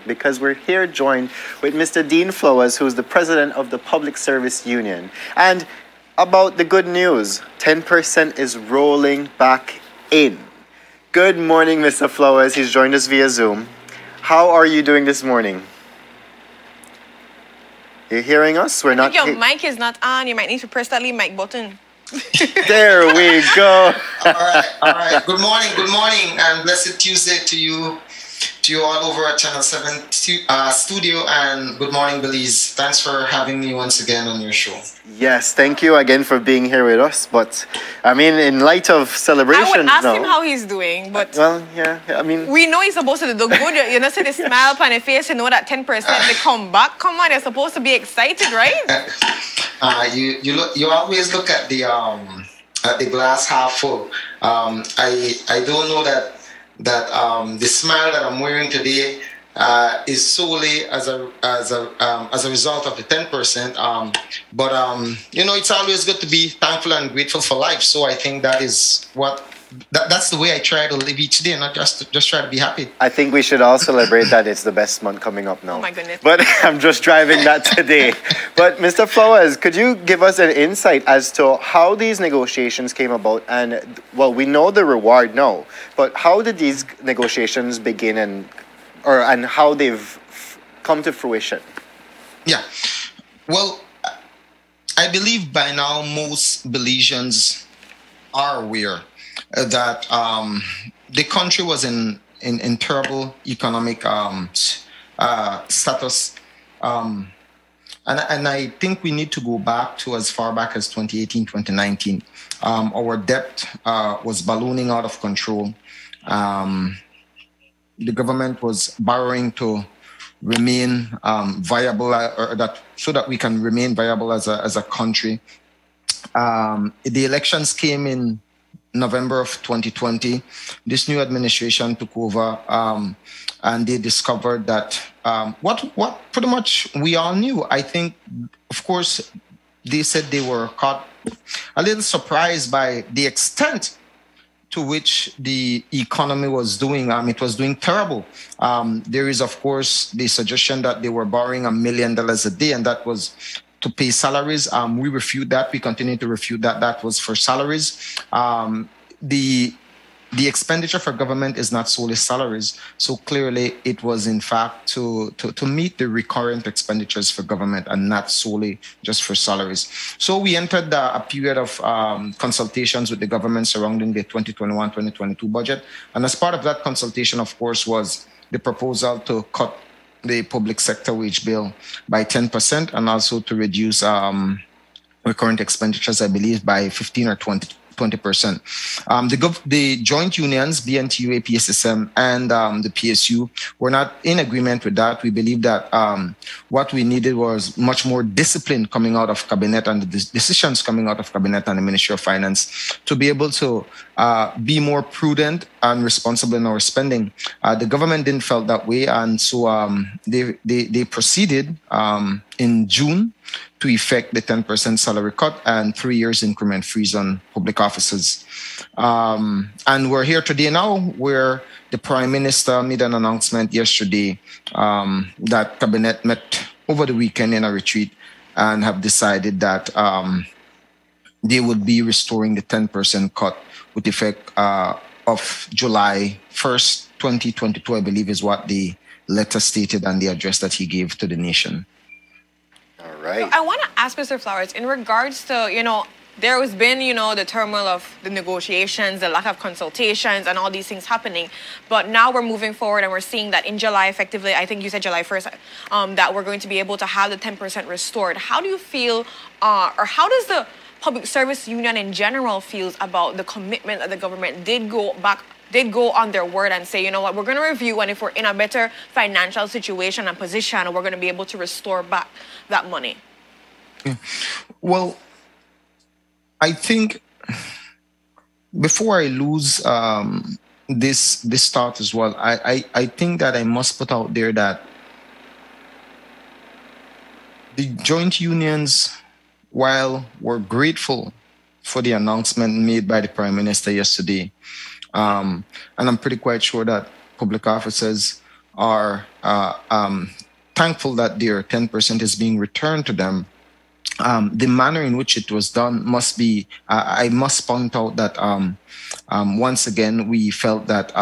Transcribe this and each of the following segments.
because we're here joined with Mr. Dean Flowers, who's the president of the Public Service Union. And about the good news, 10% is rolling back in. Good morning, Mr. Flowers. He's joined us via Zoom. How are you doing this morning? You're hearing us? I think your mic is not on. You might need to press that mic button. There we go. All right. Good morning, and blessed Tuesday to you all over at Channel 7 studio, and good morning, Belize. Thanks for having me once again on your show. Yes, thank you again for being here with us. But, I mean, in light of celebrations I would ask now, him how he's doing, but... Well, yeah, I mean... We know he's supposed to do good. You know, see the smile on his face, you know that 10% they come back. Come on, you're supposed to be excited, right? You always look at the glass half full. I don't know that the smile that I'm wearing today is solely as a result of the 10%. But you know, it's always good to be thankful and grateful for life. So I think that is that's the way I try to live each day, not just try to be happy. I think we should all celebrate that it's the best month coming up now. Oh my goodness. But I'm just driving that today. But Mr. Flowers, could you give us an insight as to how these negotiations came about? And, well, we know the reward now, but how did these negotiations begin and how they've come to fruition? Yeah. Well, I believe by now most Belizeans are aware that the country was in terrible economic status. And I think we need to go back to as far back as 2018, 2019. Our debt was ballooning out of control. The government was borrowing to remain viable, so that we can remain viable as a country. The elections came in November of 2020. This new administration took over, and they discovered that what pretty much we all knew. I think, of course, they said they were caught a little surprised by the extent to which the economy was doing. It was doing terrible. There is, of course, the suggestion that they were borrowing $1 million a day, and that was to pay salaries. We refute that. We continue to refute that. That was for salaries. The expenditure for government is not solely salaries. So clearly it was in fact to meet the recurrent expenditures for government and not solely just for salaries. So we entered a period of consultations with the government surrounding the 2021-2022 budget. And as part of that consultation, of course, was the proposal to cut the public sector wage bill by 10% and also to reduce recurrent expenditures, I believe, by 15 or 20%. The joint unions, BNTU, APSSM, and the PSU were not in agreement with that. We believe that what we needed was much more discipline coming out of Cabinet and the decisions coming out of Cabinet and the Ministry of Finance to be able to be more prudent and responsible in our spending. The government didn't feel that way, and so they proceeded in June to effect the 10% salary cut and 3 years increment freeze on public offices. And we're here today now where the Prime Minister made an announcement yesterday that Cabinet met over the weekend in a retreat and have decided that they would be restoring the 10% cut with effect of July 1st, 2022, I believe is what the letter stated and the address that he gave to the nation. Right. I want to ask Mr. Flowers, in regards to, there has been, the turmoil of the negotiations, the lack of consultations, and all these things happening. But now we're moving forward, and we're seeing that in July, effectively, I think you said July 1st, that we're going to be able to have the 10% restored. How do you feel, or how does the Public Service Union in general feels about the commitment that the government did go on their word and say, you know what, we're going to review, and if we're in a better financial situation and position, we're going to be able to restore back that money? Yeah. Well, I think before I lose this thought as well, I think that I must put out there that the joint unions, while we're grateful for the announcement made by the Prime Minister yesterday, and I'm pretty quite sure that public officers are thankful that their 10% is being returned to them. The manner in which it was done must be, I must point out that once again, we felt that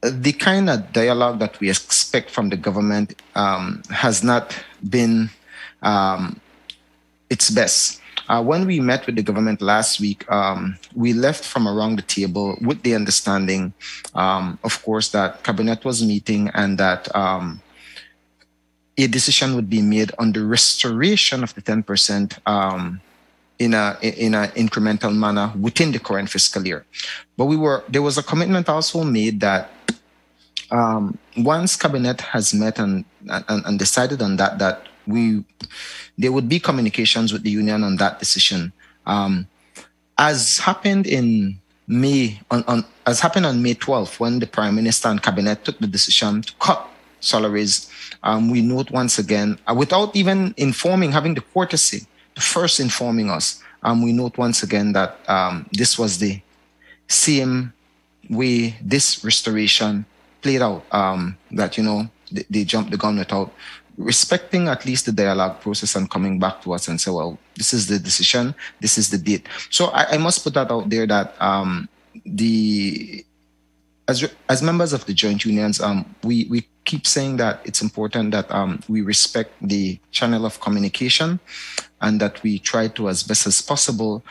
the kind of dialogue that we expect from the government has not been its best. When we met with the government last week, we left from around the table with the understanding, of course, that Cabinet was meeting and that a decision would be made on the restoration of the 10% in a incremental manner within the current fiscal year. But there was a commitment also made that once Cabinet has met and decided on that there would be communications with the union on that decision. As happened in May, as happened on May 12th, when the Prime Minister and Cabinet took the decision to cut salaries, we note once again, without even having the courtesy to first informing us, we note once again that this was the same way this restoration played out, that, they jumped the gun without respecting at least the dialogue process and coming back to us and say, well, this is the decision, this is the date. So I must put that out there that as members of the joint unions, we keep saying that it's important that we respect the channel of communication and that we try to, as best as possible,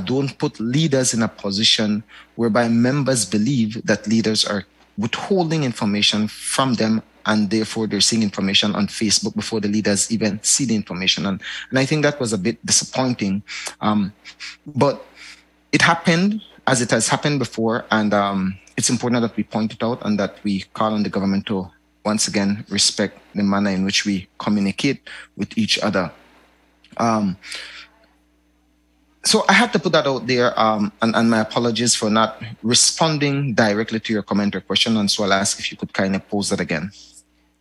don't put leaders in a position whereby members believe that leaders are withholding information from them, and therefore they're seeing information on Facebook before the leaders even see the information. And I think that was a bit disappointing. But it happened as it has happened before, and it's important that we point it out and that we call on the government to once again respect the manner in which we communicate with each other. So I had to put that out there, and my apologies for not responding directly to your comment or question, and so I'll ask if you could kind of pose that again.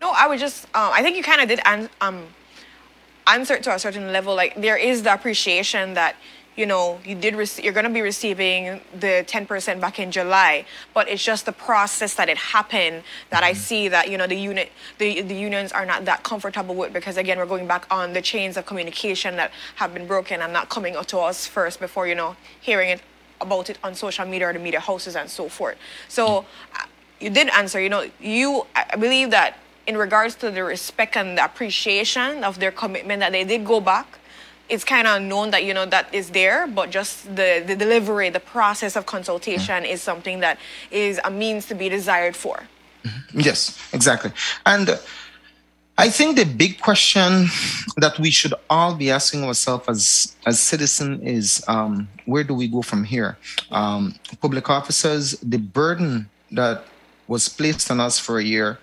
No, I would just, I think you kind of did answer it to a certain level. Like, there is the appreciation that, you're going to be receiving the 10% back in July, but it's just the process that it happened that I see that, the unions are not that comfortable with, because again, we're going back on the chains of communication that have been broken and not coming out to us first before, hearing it about it on social media or the media houses and so forth. So you did answer, I believe that in regards to the respect and the appreciation of their commitment that they did go back, it's kind of known that, that is there, but just the delivery, the process of consultation is something that is a means to be desired for. Yes, exactly. And I think the big question that we should all be asking ourselves as citizens is, where do we go from here? Public officers, the burden that was placed on us for a year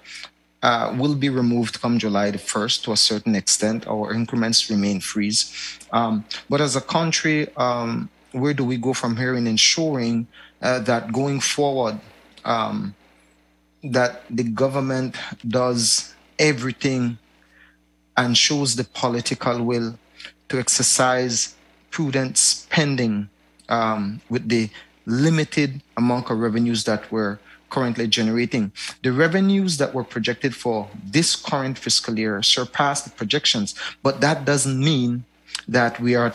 will be removed come July the 1st to a certain extent. Our increments remain freeze. But as a country, where do we go from here in ensuring that going forward, that the government does everything and shows the political will to exercise prudent spending with the limited amount of revenues that we're currently generating. The revenues that were projected for this current fiscal year surpassed the projections, but that doesn't mean that we are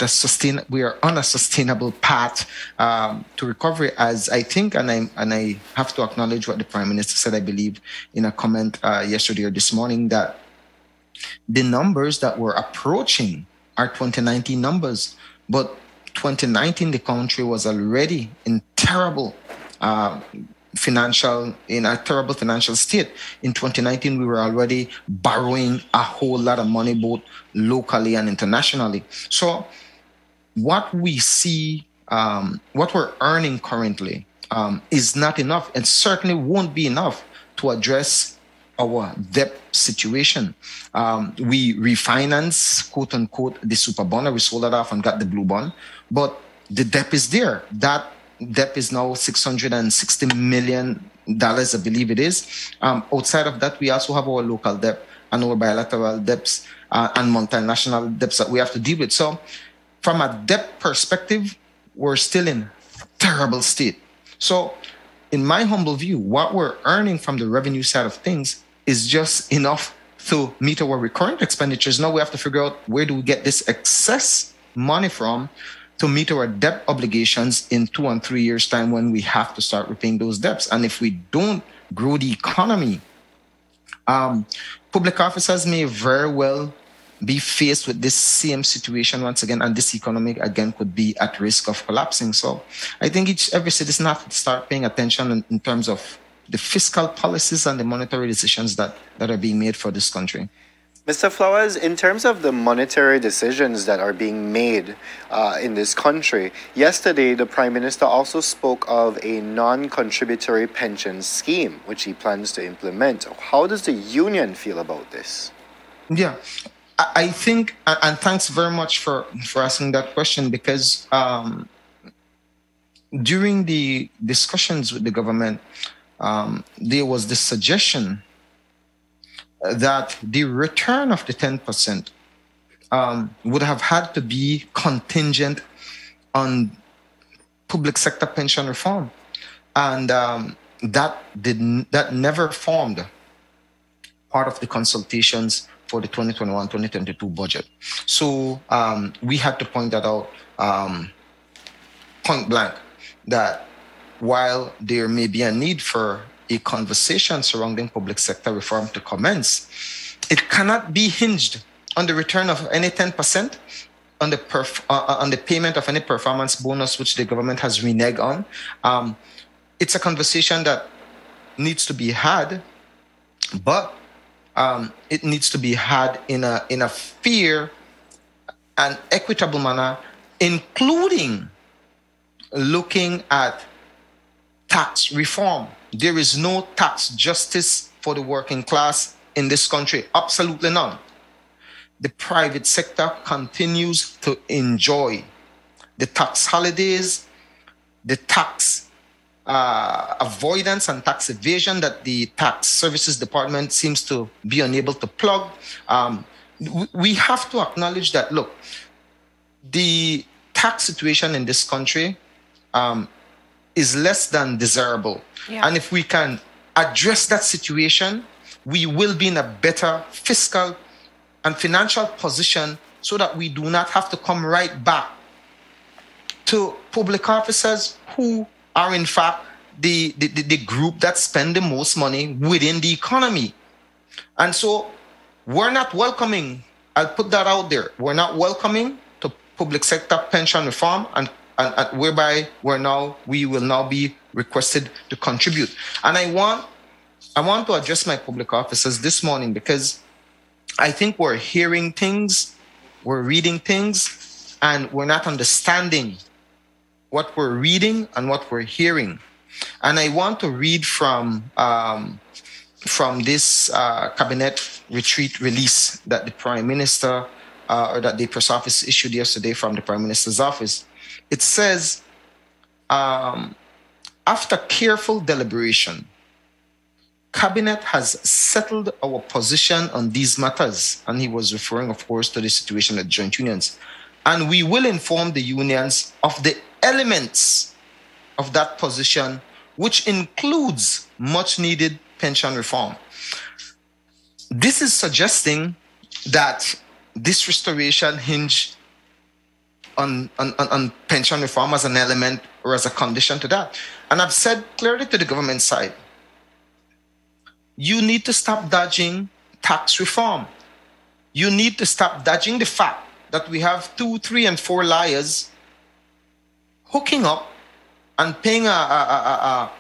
on a sustainable path to recovery, as I think, and I have to acknowledge what the Prime Minister said, I believe, in a comment yesterday or this morning, that the numbers that we're approaching are 2019 numbers, but 2019 the country was already in a terrible financial state. In 2019, we were already borrowing a whole lot of money, both locally and internationally. So what we see, what we're earning currently is not enough, and certainly won't be enough to address our debt situation. We refinance, quote unquote, the super bond, we sold it off and got the blue bond, but the debt is there. That debt is now $660 million, I believe it is. Outside of that, we also have our local debt and our bilateral debts and multinational debts that we have to deal with. So from a debt perspective, we're still in terrible state. So in my humble view, what we're earning from the revenue side of things is just enough to meet our recurrent expenditures. Now we have to figure out where do we get this excess money from to meet our debt obligations in 2 and 3 years' time when we have to start repaying those debts. And if we don't grow the economy, public officers may very well be faced with this same situation once again, and this economy again could be at risk of collapsing. So I think every citizen has to start paying attention in terms of the fiscal policies and the monetary decisions that are being made for this country. Mr. Flowers, in terms of the monetary decisions that are being made in this country, yesterday the Prime Minister also spoke of a non-contributory pension scheme, which he plans to implement. How does the union feel about this? Yeah, I think, and thanks very much for asking that question, because during the discussions with the government, there was this suggestion that the return of the 10% would have had to be contingent on public sector pension reform. And that never formed part of the consultations for the 2021-2022 budget. So we had to point that out point blank, that while there may be a need for a conversation surrounding public sector reform to commence, it cannot be hinged on the return of any 10%, on the payment of any performance bonus which the government has reneged on. It's a conversation that needs to be had, but it needs to be had in a fair and equitable manner, including looking at tax reform. There is no tax justice for the working class in this country, absolutely none. The private sector continues to enjoy the tax holidays, the tax avoidance and tax evasion that the tax services department seems to be unable to plug. We have to acknowledge that, look, the tax situation in this country is less than desirable. Yeah. And if we can address that situation, we will be in a better fiscal and financial position so that we do not have to come right back to public officers who are in fact the group that spend the most money within the economy. And so we're not welcoming, I'll put that out there, we're not welcoming to public sector pension reform, and whereby we will now be requested to contribute. And I want to address my public officers this morning, because I think we're hearing things, we're reading things, and we're not understanding what we're reading and what we're hearing. And I want to read from this cabinet retreat release that the Prime Minister or that the press office issued yesterday from the Prime Minister's office. It says, after careful deliberation, Cabinet has settled our position on these matters. And he was referring, of course, to the situation at joint unions. And we will inform the unions of the elements of that position, which includes much needed pension reform. This is suggesting that this restoration hinge on pension reform as an element or as a condition to that. And I've said clearly to the government side, you need to stop dodging tax reform. You need to stop dodging the fact that we have 2, 3, and 4 liars hooking up and paying a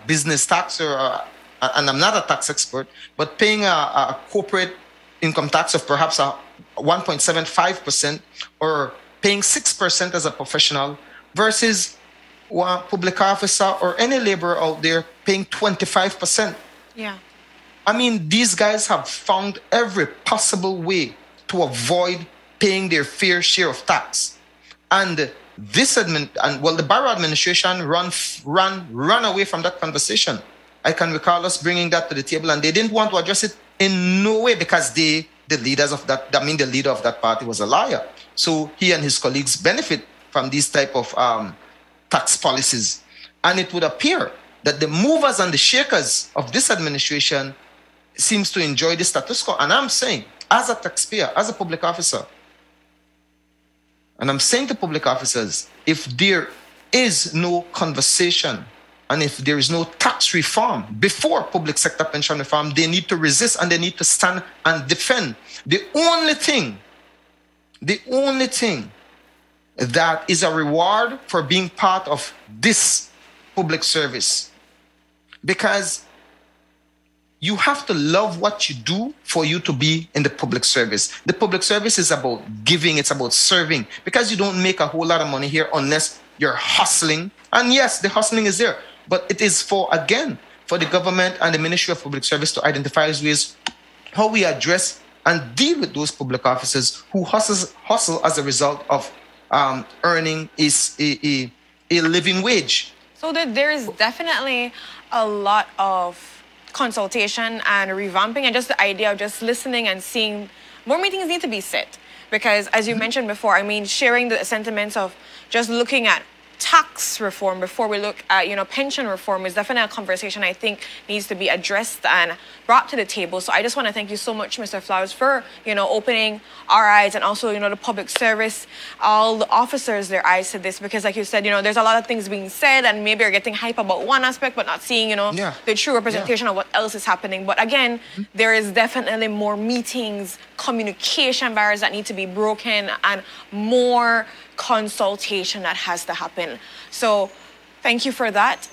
business tax, and I'm not a tax expert, but paying a corporate income tax of perhaps 1.75%, or paying 6% as a professional, versus one public officer or any laborer out there paying 25%. Yeah. I mean, these guys have found every possible way to avoid paying their fair share of tax. And the Barrow administration run away from that conversation. I can recall us bringing that to the table, and they didn't want to address it in no way, because the leader of that party was a liar. So he and his colleagues benefit from these type of tax policies. And it would appear that the movers and the shakers of this administration seems to enjoy the status quo. And I'm saying, as a taxpayer, as a public officer, and I'm saying to public officers, if there is no conversation and if there is no tax reform before public sector pension reform, they need to resist and they need to stand and defend. The only thing that is a reward for being part of this public service, because you have to love what you do for you to be in the public service. The public service is about giving, it's about serving, because you don't make a whole lot of money here unless you're hustling. And yes, the hustling is there, but it is for the government and the Ministry of Public Service to identify ways how we address and deal with those public officers who hustle as a result of earning a living wage. So there is definitely a lot of consultation and revamping, and just the idea of just listening and seeing more meetings need to be set. Because as you mentioned before, I mean, sharing the sentiments of just looking at tax reform before we look at, pension reform is definitely a conversation I think needs to be addressed and brought to the table. So I just want to thank you so much, Mr. Flowers, for, opening our eyes and also, the public service, all the officers, their eyes to this, because like you said, there's a lot of things being said and maybe you're getting hype about one aspect, but not seeing, the true representation of what else is happening. But again, there is definitely more meetings, communication barriers that need to be broken, and more consultation that has to happen. So thank you for that.